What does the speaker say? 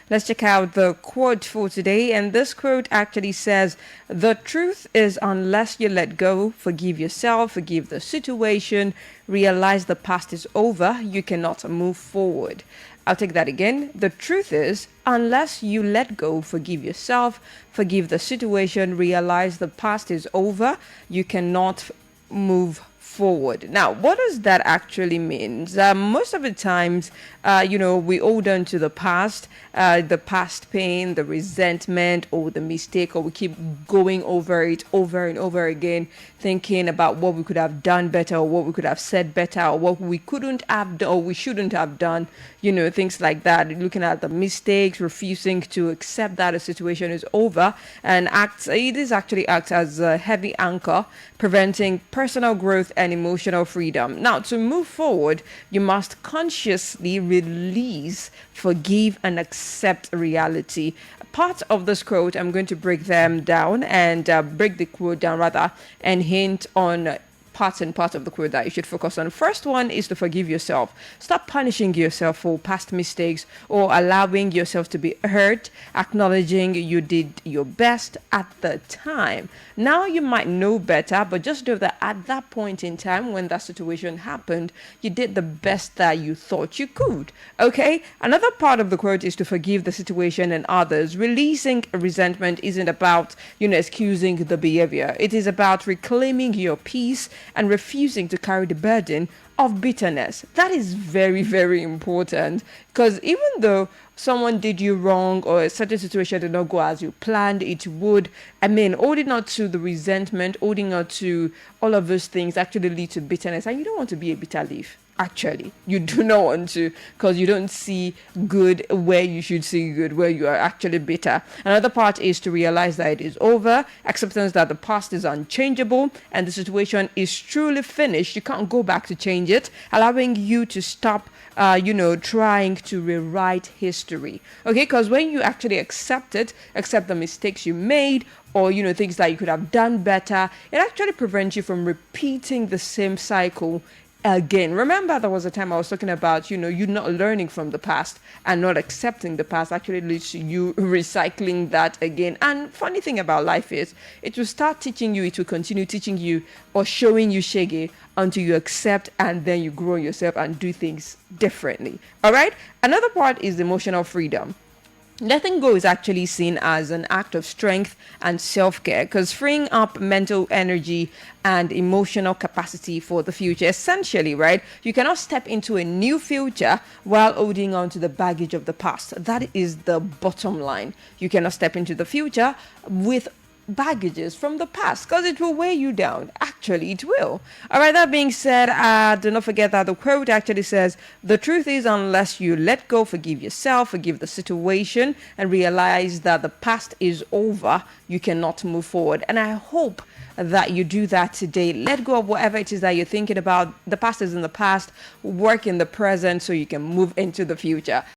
Let's check out the quote for today. And this quote actually says, "The truth is, unless you let go, forgive yourself, forgive the situation, realize the past is over, you cannot move forward." I'll take that again. The truth is, unless you let go, forgive yourself, forgive the situation, realize the past is over, you cannot move forward. Now, what does that actually mean? Most of the times, we hold on to the past pain, the resentment, or the mistake, or we keep going over it over and over again, thinking about what we could have done better, or what we could have said better, or what we couldn't have done, or we shouldn't have done, things like that. Looking at the mistakes, refusing to accept that a situation is over, and it actually acts as a heavy anchor, preventing personal growth and emotional freedom. Now, to move forward, you must consciously release, forgive, and accept reality. Part of this quote, I'm going to break them down and break the quote down rather, and hint on parts and parts of the quote that you should focus on. First one is to forgive yourself. Stop punishing yourself for past mistakes or allowing yourself to be hurt, acknowledging you did your best at the time. Now you might know better, but just know that at that point in time when that situation happened, you did the best that you thought you could. Okay? Another part of the quote is to forgive the situation and others. Releasing resentment isn't about, excusing the behavior. It is about reclaiming your peace and refusing to carry the burden of bitterness. That is very, very important, because even though someone did you wrong or a certain situation did not go as you planned it would, holding on to the resentment, holding on to all of those things actually lead to bitterness, and you don't want to be a bitter leaf. Actually, you do not want to, because you don't see good where you should see good, where you are actually bitter. Another part is to realize that it is over, acceptance that the past is unchangeable and the situation is truly finished. You can't go back to change it, allowing you to stop trying to rewrite history. Okay, because when you actually accept the mistakes you made, or things that you could have done better, it actually prevents you from repeating the same cycle again. Remember, there was a time I was talking about, you not learning from the past and not accepting the past actually leads to you recycling that again. And funny thing about life is, it will start teaching you, it will continue teaching you or showing you shege until you accept, and then you grow yourself and do things differently. All right. Another part is emotional freedom. Letting go is actually seen as an act of strength and self-care, because freeing up mental energy and emotional capacity for the future. Essentially, right? You cannot step into a new future while holding on to the baggage of the past. That is the bottom line. You cannot step into the future with baggages from the past, because it will weigh you down. Actually, it will. All right, that being said, do not forget that the quote actually says, "The truth is, unless you let go, forgive yourself, forgive the situation, and realize that the past is over, you cannot move forward." And I hope that you do that today. Let go of whatever it is that you're thinking about. The past is in the past. Work in the present so you can move into the future.